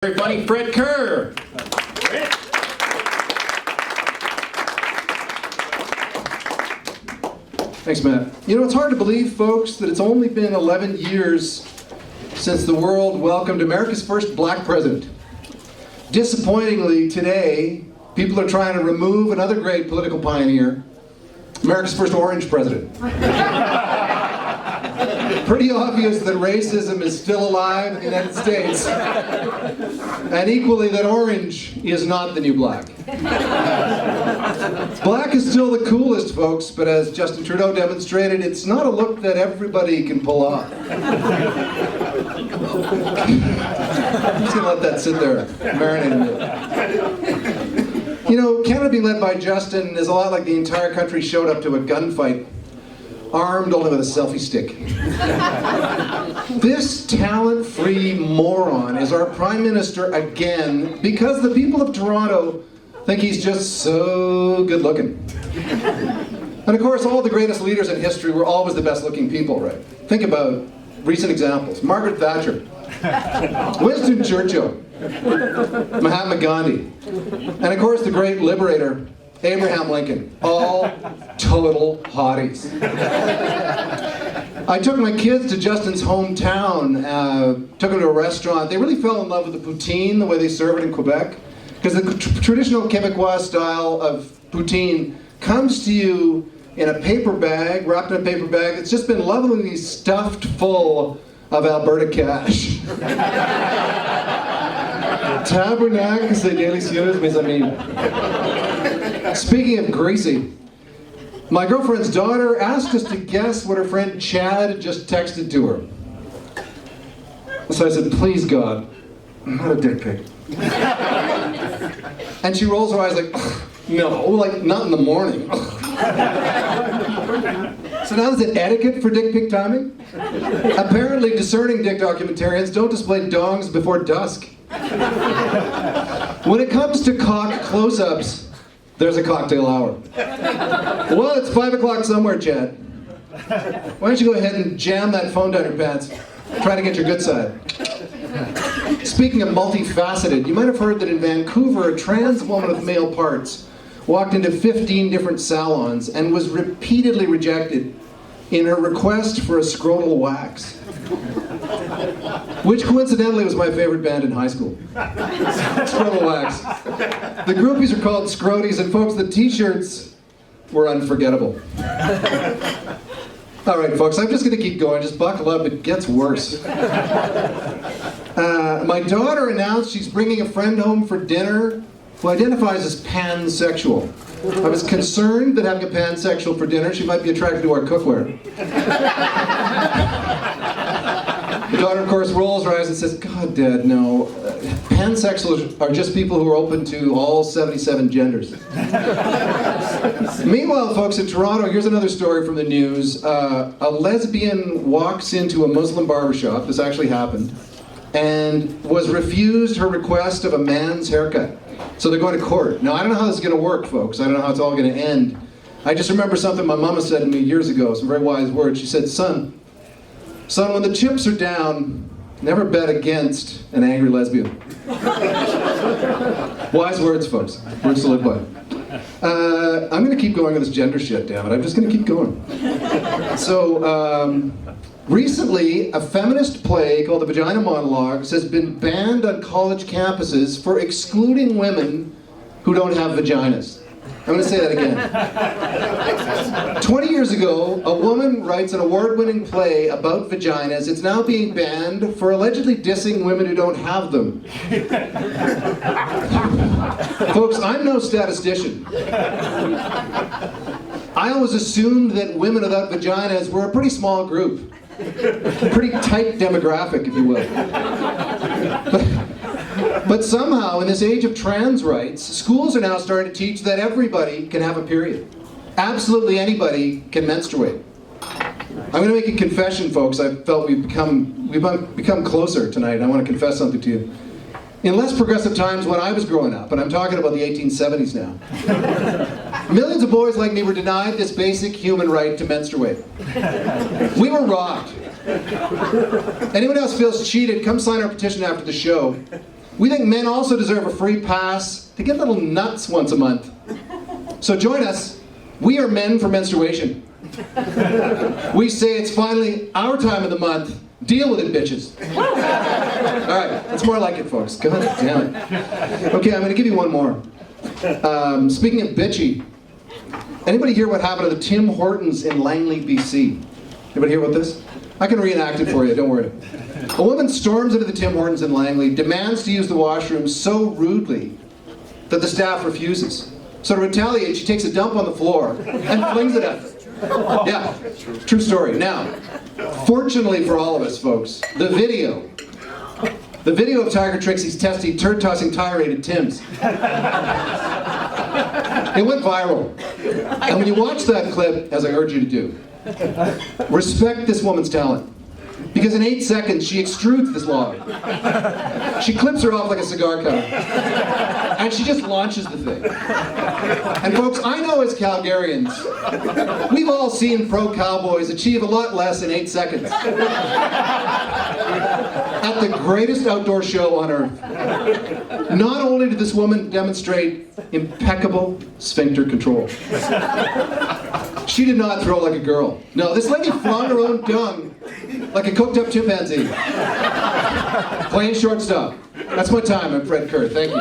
Very funny, Fred Kerr. Thanks, Matt. You know, it's hard to believe, folks, that it's only been 11 years since the world welcomed America's first black president. Disappointingly, today, people are trying to remove another great political pioneer, America's first orange president. Pretty obvious that racism is still alive in the United States. And equally that orange is not the new black. Black is still the coolest, folks, but as Justin Trudeau demonstrated, it's not a look that everybody can pull off. I'm just gonna let that sit there, marinate a bit. You know, Canada being led by Justin is a lot like the entire country showed up to a gunfight, armed only with a selfie stick. This talent-free moron is our Prime Minister again because the people of Toronto think he's just so good-looking. And of course, all the greatest leaders in history were always the best-looking people, right? Think about recent examples. Margaret Thatcher, Winston Churchill, Mahatma Gandhi, and of course the great liberator, Abraham Lincoln, all total hotties. I took my kids to Justin's hometown, took them to a restaurant. They really fell in love with the poutine, the way they serve it in Quebec, because the traditional Quebecois style of poutine comes to you in a paper bag, wrapped in a paper bag. It's just been lovingly stuffed full of Alberta cash. Tabernacle, c'est délicieux, mes amis. Speaking of greasy, my girlfriend's daughter asked us to guess what her friend Chad just texted to her. So I said, please God, not a dick pic. And she rolls her eyes like, no, like not in the morning. So now is it etiquette for dick pic timing? Apparently discerning dick documentarians don't display dongs before dusk. When it comes to cock close-ups, there's a cocktail hour. Well, it's 5 o'clock somewhere, Chad. Why don't you go ahead and jam that phone down your pants? Try to get your good side. Speaking of multifaceted, you might have heard that in Vancouver, a trans woman with male parts walked into 15 different salons and was repeatedly rejected in her request for a scrotal wax. Which coincidentally was my favorite band in high school. Scrotal Wax. The groupies are called Scroties, and folks, the t-shirts were unforgettable. All right, folks, I'm just going to keep going. Just buckle up, it gets worse. My daughter announced she's bringing a friend home for dinner who identifies as pansexual. I was concerned that having a pansexual for dinner, she might be attracted to our cookware. The daughter, of course, rolls her eyes and says, God, Dad, no. Pansexuals are just people who are open to all 77 genders. Meanwhile, folks, in Toronto, here's another story from the news. A lesbian walks into a Muslim barbershop, this actually happened, and was refused her request of a man's haircut. So they're going to court. Now, I don't know how this is going to work, folks. I don't know how it's all going to end. I just remember something my mama said to me years ago, some very wise words. She said, son, when the chips are down, never bet against an angry lesbian. Wise words, folks. Words to live by. I'm going to keep going on this gender shit, damn it. I'm just going to keep going. So, recently, a feminist play called The Vagina Monologues has been banned on college campuses for excluding women who don't have vaginas. I'm going to say that again. 20 years ago, a woman writes an award-winning play about vaginas. It's now being banned for allegedly dissing women who don't have them. Folks, I'm no statistician. I always assumed that women without vaginas were a pretty small group. A pretty tight demographic, if you will. But somehow, in this age of trans rights, schools are now starting to teach that everybody can have a period. Absolutely anybody can menstruate. I'm going to make a confession, folks. I felt we've become closer tonight. I want to confess something to you. In less progressive times when I was growing up, and I'm talking about the 1870s now, millions of boys like me were denied this basic human right to menstruate. We were robbed. Anyone else feels cheated, come sign our petition after the show. We think men also deserve a free pass to get little nuts once a month. So join us. We are men for menstruation. We say it's finally our time of the month. Deal with it, bitches. All right, that's more like it, folks. God damn it. Okay, I'm going to give you one more. Speaking of bitchy, anybody hear what happened to the Tim Hortons in Langley, BC? Anybody hear about this? I can reenact it for you, don't worry. A woman storms into the Tim Hortons in Langley, demands to use the washroom so rudely that the staff refuses. So to retaliate, she takes a dump on the floor and flings it at them. Yeah, true story. Now, fortunately for all of us, folks, the video of Tiger Trixie's testy, turd-tossing tirade at Tim's, it went viral. And when you watch that clip, as I urge you to do, respect this woman's talent. Because in 8 seconds, she extrudes this log. She clips her off like a cigar cutter. And she just launches the thing. And folks, I know as Calgarians, we've all seen pro cowboys achieve a lot less in 8 seconds. At the greatest outdoor show on earth. Not only did this woman demonstrate impeccable sphincter control, she did not throw like a girl. No, this lady flung her own dung like a cooked up chimpanzee. Playing shortstop. That's my time. I'm Fred Kerr. Thank you.